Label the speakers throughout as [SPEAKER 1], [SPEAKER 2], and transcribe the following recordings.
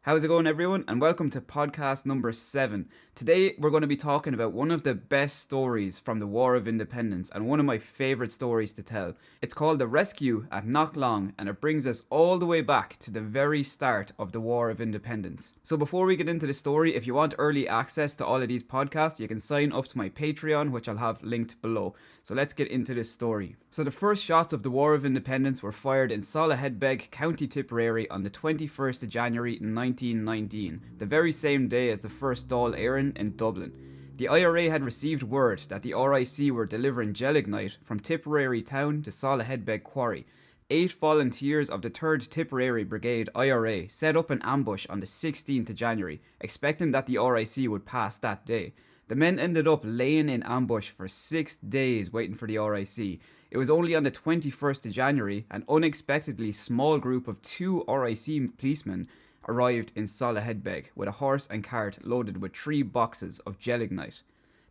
[SPEAKER 1] How's it going, everyone? And welcome to podcast number 7. Today, we're going to be talking about one of the best stories from the War of Independence and one of my favourite stories to tell. It's called The Rescue at Knocklong, and it brings us all the way back to the very start of the War of Independence. So before we get into the story, if you want early access to all of these podcasts, you can sign up to my Patreon, which I'll have linked below. So let's get into this story. So the first shots of the War of Independence were fired in Soloheadbeg, County Tipperary on the 21st of January 1919, the very same day as the first Dáil Éireann in Dublin. The IRA had received word that the RIC were delivering gelignite from Tipperary town to Soloheadbeg quarry. 8 volunteers of the 3rd Tipperary Brigade IRA set up an ambush on the 16th of January, expecting that the RIC would pass that day. The men ended up laying in ambush for 6 days waiting for the RIC. It was only on the 21st of January, an unexpectedly small group of 2 RIC policemen arrived in Soloheadbeg with a horse and cart loaded with 3 boxes of gelignite.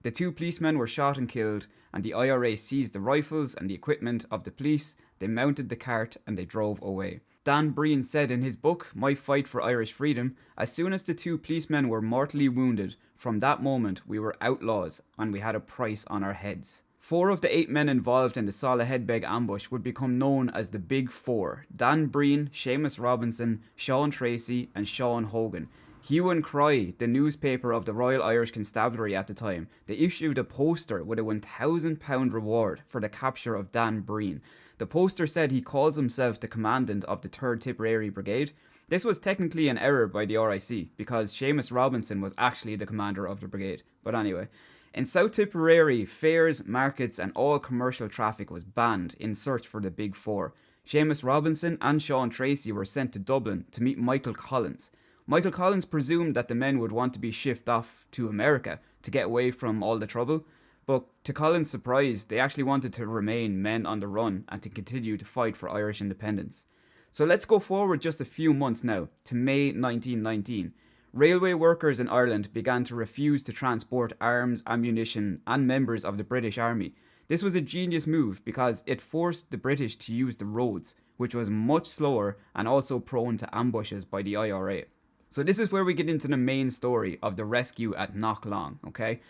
[SPEAKER 1] The 2 policemen were shot and killed, and the IRA seized the rifles and the equipment of the police. They mounted the cart and they drove away. Dan Breen said in his book, My Fight for Irish Freedom, as soon as the 2 policemen were mortally wounded, from that moment we were outlaws and we had a price on our heads. 4 of the 8 men involved in the Soloheadbeg ambush would become known as the Big Four: Dan Breen, Seamus Robinson, Sean Tracy and Sean Hogan. Hue and Cry, the newspaper of the Royal Irish Constabulary at the time, they issued a poster with a £1,000 reward for the capture of Dan Breen. The poster said he calls himself the commandant of the 3rd Tipperary Brigade. This was technically an error by the RIC, because Seamus Robinson was actually the commander of the brigade. But anyway, in South Tipperary, fairs, markets and all commercial traffic was banned in search for the Big Four. Seamus Robinson and Sean Tracy were sent to Dublin to meet Michael Collins. Michael Collins presumed that the men would want to be shipped off to America to get away from all the trouble, but to Collins' surprise, they actually wanted to remain men on the run and to continue to fight for Irish independence. So let's go forward just a few months now, to May 1919. Railway workers in Ireland began to refuse to transport arms, ammunition and members of the British Army. This was a genius move because it forced the British to use the roads, which was much slower and also prone to ambushes by the IRA. So this is where we get into the main story of the rescue at Knocklong, okay?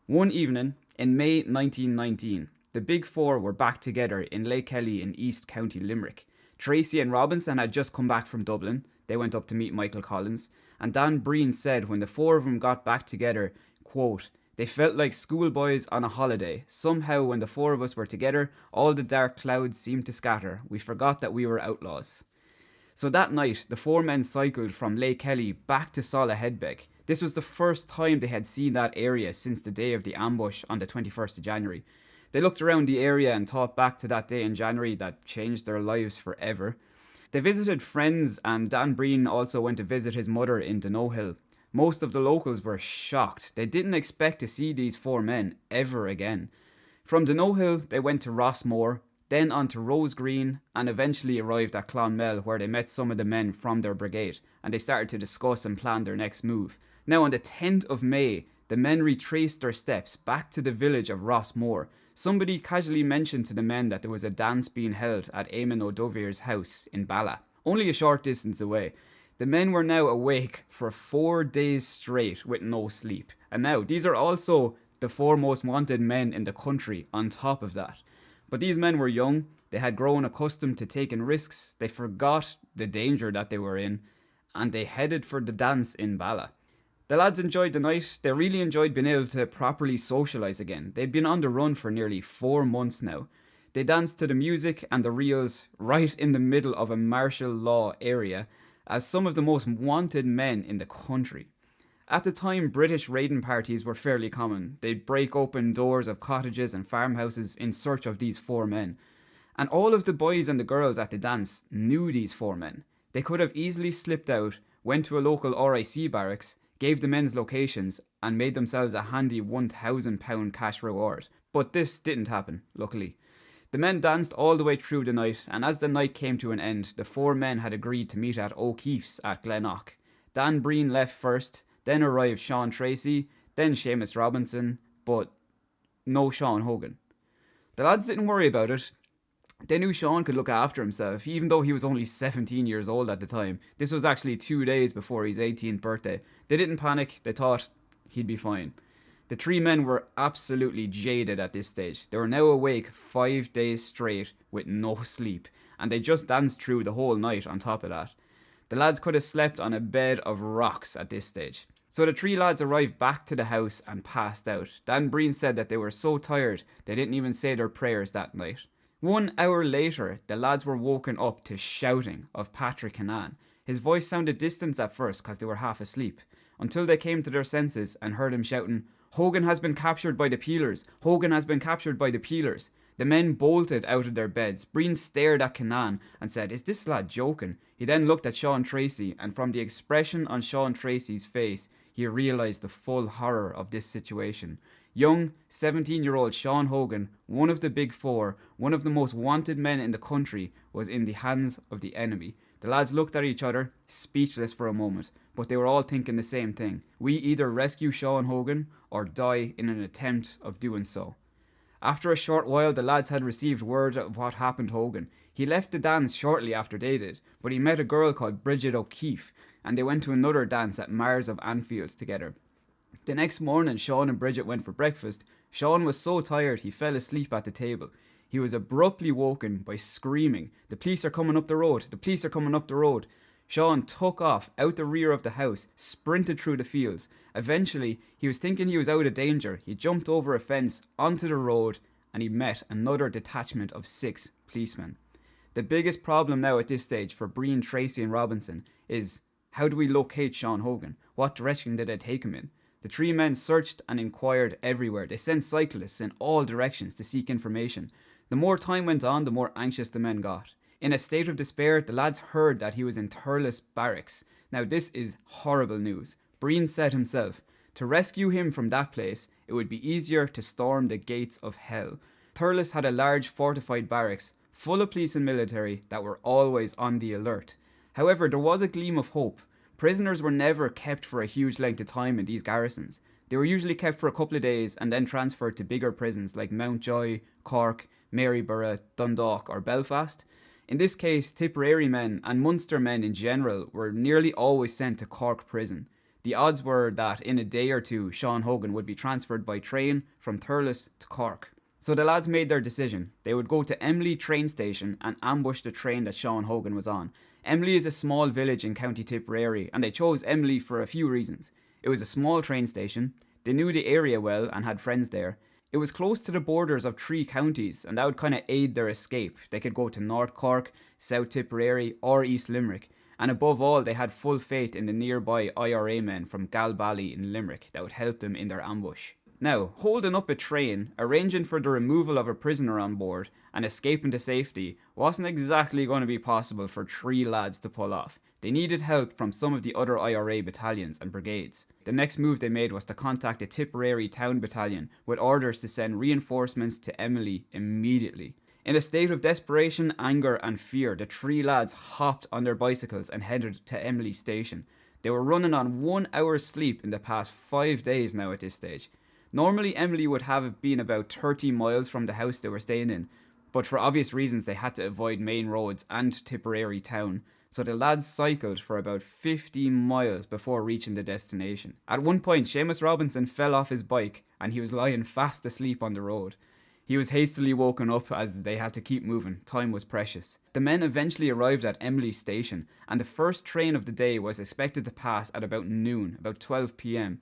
[SPEAKER 1] One evening in May 1919, the Big Four were back together in Lake Kelly in East County Limerick. Tracy and Robinson had just come back from Dublin. They went up to meet Michael Collins. And Dan Breen said when the 4 of them got back together, quote, they felt like schoolboys on a holiday. Somehow when the 4 of us were together, all the dark clouds seemed to scatter. We forgot that we were outlaws. So that night, the 4 men cycled from Lake Kelly back to Soloheadbeg. This was the first time they had seen that area since the day of the ambush on the 21st of January. They looked around the area and thought back to that day in January that changed their lives forever. They visited friends, and Dan Breen also went to visit his mother in Donohill. Most of the locals were shocked. They didn't expect to see these 4 men ever again. From Donohill, they went to Rossmore, then on to Rose Green, and eventually arrived at Clonmel, where they met some of the men from their brigade, and they started to discuss and plan their next move. Now on the 10th of May, the men retraced their steps back to the village of Rossmore. Somebody casually mentioned to the men that there was a dance being held at Eamon O'Dovier's house in Bala, only a short distance away. The men were now awake for 4 days straight with no sleep. And now, these are also the 4 most wanted men in the country on top of that. But these men were young, they had grown accustomed to taking risks, they forgot the danger that they were in, and they headed for the dance in Bala. The lads enjoyed the night. They really enjoyed being able to properly socialise again. They'd been on the run for nearly 4 months now. They danced to the music and the reels right in the middle of a martial law area as some of the most wanted men in the country. At the time, British raiding parties were fairly common. They'd break open doors of cottages and farmhouses in search of these 4 men. And all of the boys and the girls at the dance knew these 4 men. They could have easily slipped out, went to a local RIC barracks, gave the men's locations, and made themselves a handy £1,000 cash reward. But this didn't happen, luckily. The men danced all the way through the night, and as the night came to an end, the 4 men had agreed to meet at O'Keefe's at Glenloch. Dan Breen left first, then arrived Sean Tracy, then Seamus Robinson, but no Sean Hogan. The lads didn't worry about it. They knew Sean could look after himself, even though he was only 17 years old at the time. This was actually 2 days before his 18th birthday. They didn't panic, they thought he'd be fine. The three men were absolutely jaded at this stage. They were now awake 5 days straight with no sleep, and they just danced through the whole night on top of that. The lads could have slept on a bed of rocks at this stage. So the three lads arrived back to the house and passed out. Dan Breen said that they were so tired they didn't even say their prayers that night. 1 hour later, the lads were woken up to shouting of Patrick Canaan. His voice sounded distant at first because they were half asleep, until they came to their senses and heard him shouting, "Hogan has been captured by the Peelers! Hogan has been captured by the Peelers!" The men bolted out of their beds. Breen stared at Canaan and said, "Is this lad joking?" He then looked at Sean Tracy, and from the expression on Sean Tracy's face, he realised the full horror of this situation. Young, 17-year-old Sean Hogan, one of the Big Four, one of the most wanted men in the country, was in the hands of the enemy. The lads looked at each other, speechless for a moment, but they were all thinking the same thing. We either rescue Sean Hogan or die in an attempt of doing so. After a short while, the lads had received word of what happened to Hogan. He left the dance shortly after they did, but he met a girl called Bridget O'Keefe, and they went to another dance at Mars of Anfield together. The next morning, Sean and Bridget went for breakfast. Sean was so tired he fell asleep at the table. He was abruptly woken by screaming, "The police are coming up the road! The police are coming up the road!" Sean took off out the rear of the house, sprinted through the fields. Eventually, he was thinking he was out of danger. He jumped over a fence onto the road and he met another detachment of 6 policemen. The biggest problem now at this stage for Breen, Tracy and Robinson is, how do we locate Sean Hogan? What direction did they take him in? The three men searched and inquired everywhere. They sent cyclists in all directions to seek information. The more time went on, the more anxious the men got. In a state of despair, the lads heard that he was in Thurles Barracks. Now this is horrible news. Breen said himself, to rescue him from that place, it would be easier to storm the gates of hell. Thurles had a large fortified barracks, full of police and military that were always on the alert. However, there was a gleam of hope. Prisoners were never kept for a huge length of time in these garrisons. They were usually kept for a couple of days and then transferred to bigger prisons like Mountjoy, Cork, Maryborough, Dundalk or Belfast. In this case, Tipperary men and Munster men in general were nearly always sent to Cork prison. The odds were that in a day or two, Sean Hogan would be transferred by train from Thurles to Cork. So the lads made their decision. They would go to Emly train station and ambush the train that Sean Hogan was on. Emly is a small village in County Tipperary, and they chose Emly for a few reasons. It was a small train station, they knew the area well and had friends there. It was close to the borders of 3 counties, and that would kind of aid their escape. They could go to North Cork, South Tipperary or East Limerick. And above all, they had full faith in the nearby IRA men from Galbally in Limerick that would help them in their ambush. Now, holding up a train, arranging for the removal of a prisoner on board, and escaping to safety wasn't exactly going to be possible for 3 lads to pull off. They needed help from some of the other IRA battalions and brigades. The next move they made was to contact a Tipperary town battalion with orders to send reinforcements to Emly immediately. In a state of desperation, anger and fear, the 3 lads hopped on their bicycles and headed to Emly station. They were running on 1 hour's sleep in the past 5 days now at this stage. Normally Emly would have been about 30 miles from the house they were staying in, but for obvious reasons they had to avoid main roads and Tipperary town, so the lads cycled for about 50 miles before reaching the destination. At one point, Seamus Robinson fell off his bike and he was lying fast asleep on the road. He was hastily woken up as they had to keep moving. Time was precious. The men eventually arrived at Emly station, and the first train of the day was expected to pass at about noon, about 12 p.m.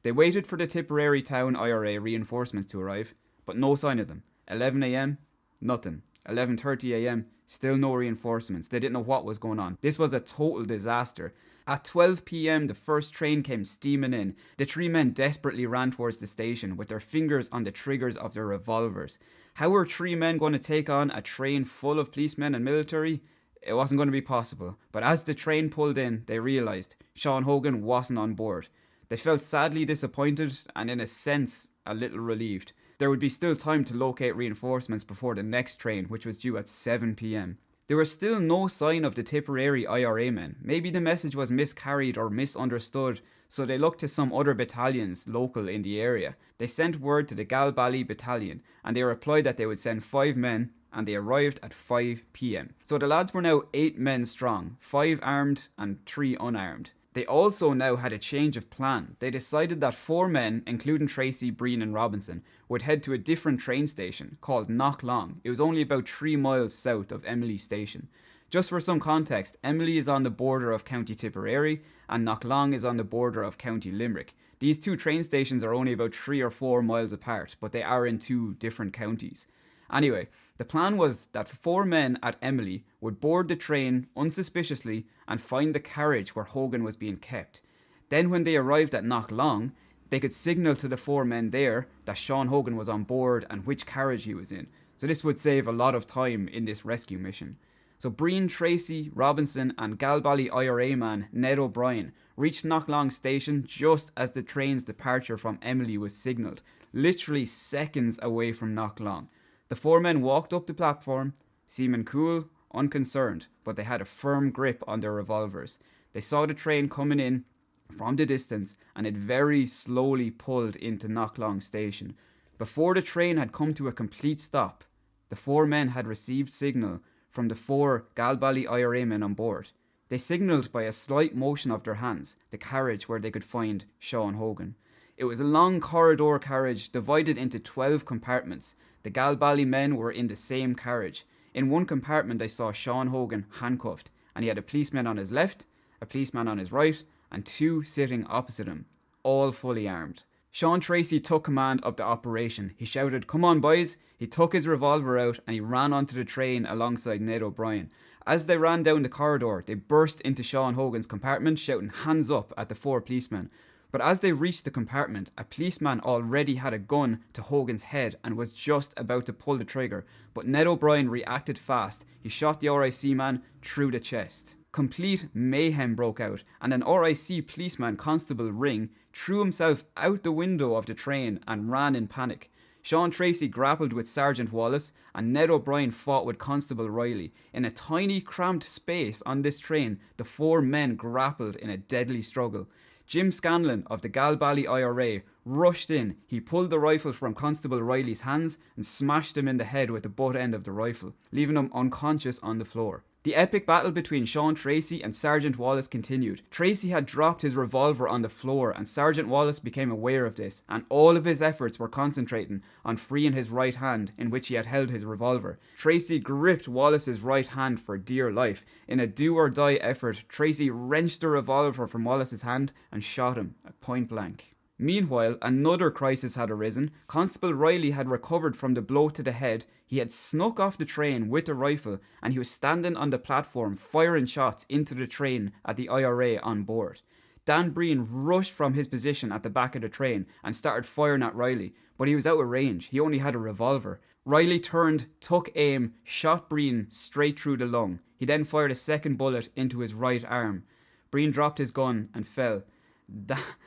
[SPEAKER 1] They waited for the Tipperary town IRA reinforcements to arrive, but no sign of them. 11 a.m, nothing. 11:30 a.m, still no reinforcements. They didn't know what was going on. This was a total disaster. At 12 p.m, the first train came steaming in. The 3 men desperately ran towards the station with their fingers on the triggers of their revolvers. How were 3 men going to take on a train full of policemen and military? It wasn't going to be possible. But as the train pulled in, they realised Sean Hogan wasn't on board. They felt sadly disappointed and in a sense a little relieved. There would be still time to locate reinforcements before the next train, which was due at 7 p.m. There was still no sign of the Tipperary IRA men. Maybe the message was miscarried or misunderstood, so they looked to some other battalions local in the area. They sent word to the Galbally battalion, and they replied that they would send 5 men, and they arrived at 5 p.m. So the lads were now 8 men strong, 5 armed and 3 unarmed. They also now had a change of plan. They decided that 4 men, including Tracy, Breen and Robinson, would head to a different train station called Knocklong. It was only about 3 miles south of Emily Station. Just for some context, Emily is on the border of County Tipperary and Knocklong is on the border of County Limerick. These 2 train stations are only about 3 or 4 miles apart, but they are in 2 different counties. Anyway, the plan was that 4 men at Emily would board the train unsuspiciously and find the carriage where Hogan was being kept. Then when they arrived at Knocklong, they could signal to the 4 men there that Sean Hogan was on board and which carriage he was in. So this would save a lot of time in this rescue mission. So Breen, Tracy, Robinson and Galbally IRA man Ned O'Brien reached Knocklong station just as the train's departure from Emily was signalled, literally seconds away from Knocklong. The 4 men walked up the platform, seeming cool, unconcerned, but they had a firm grip on their revolvers. They saw the train coming in from the distance and it very slowly pulled into Knocklong station. Before the train had come to a complete stop, the 4 men had received signal from the 4 Galbally IRA men on board. They signalled by a slight motion of their hands the carriage where they could find Sean Hogan. It was a long corridor carriage divided into 12 compartments. The Galbally men were in the same carriage. In one compartment they saw Sean Hogan handcuffed, and he had a policeman on his left, a policeman on his right, and 2 sitting opposite him, all fully armed. Sean Tracy took command of the operation. He shouted, "Come on, boys!" He took his revolver out and he ran onto the train alongside Ned O'Brien. As they ran down the corridor, they burst into Sean Hogan's compartment, shouting "hands up" at the 4 policemen. But as they reached the compartment, a policeman already had a gun to Hogan's head and was just about to pull the trigger. But Ned O'Brien reacted fast. He shot the RIC man through the chest. Complete mayhem broke out, and an RIC policeman, Constable Ring, threw himself out the window of the train and ran in panic. Sean Tracy grappled with Sergeant Wallace, and Ned O'Brien fought with Constable Riley. In a tiny, cramped space on this train, the 4 men grappled in a deadly struggle. Jim Scanlon of the Galbally IRA rushed in. He pulled the rifle from Constable Riley's hands and smashed him in the head with the butt end of the rifle, leaving him unconscious on the floor. The epic battle between Sean Tracy and Sergeant Wallace continued. Tracy had dropped his revolver on the floor and Sergeant Wallace became aware of this, and all of his efforts were concentrating on freeing his right hand in which he had held his revolver. Tracy gripped Wallace's right hand for dear life. In a do-or-die effort, Tracy wrenched the revolver from Wallace's hand and shot him at point blank. Meanwhile, another crisis had arisen. Constable Riley had recovered from the blow to the head. He had snuck off the train with a rifle and he was standing on the platform firing shots into the train at the IRA on board. Dan Breen rushed from his position at the back of the train and started firing at Riley, but he was out of range. He only had a revolver. Riley turned, took aim, shot Breen straight through the lung. He then fired a second bullet into his right arm. Breen dropped his gun and fell.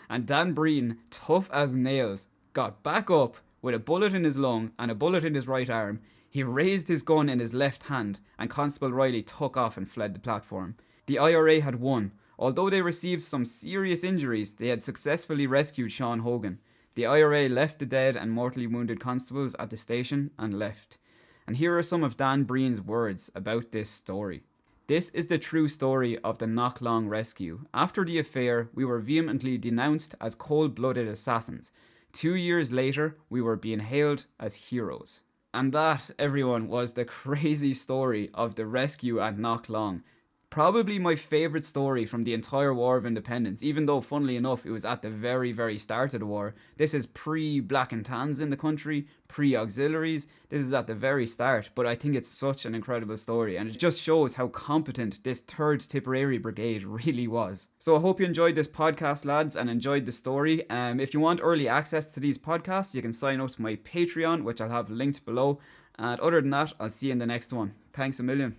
[SPEAKER 1] And Dan Breen, tough as nails, got back up with a bullet in his lung and a bullet in his right arm. He raised his gun in his left hand and Constable Riley took off and fled the platform. The IRA had won. Although they received some serious injuries, they had successfully rescued Sean Hogan. The IRA left the dead and mortally wounded constables at the station and left. And here are some of Dan Breen's words about this story. This is the true story of the Knocklong rescue. After the affair, we were vehemently denounced as cold-blooded assassins. 2 years later, we were being hailed as heroes. And that, everyone, was the crazy story of the rescue at Knocklong. Probably my favourite story from the entire War of Independence, even though, funnily enough, it was at the very, very start of the war. This is pre-Black and Tans in the country, pre-auxiliaries. This is at the very start, but I think it's such an incredible story, and it just shows how competent this 3rd Tipperary Brigade really was. So I hope you enjoyed this podcast, lads, and enjoyed the story. If you want early access to these podcasts, you can sign up to my Patreon, which I'll have linked below. And other than that, I'll see you in the next one. Thanks a million.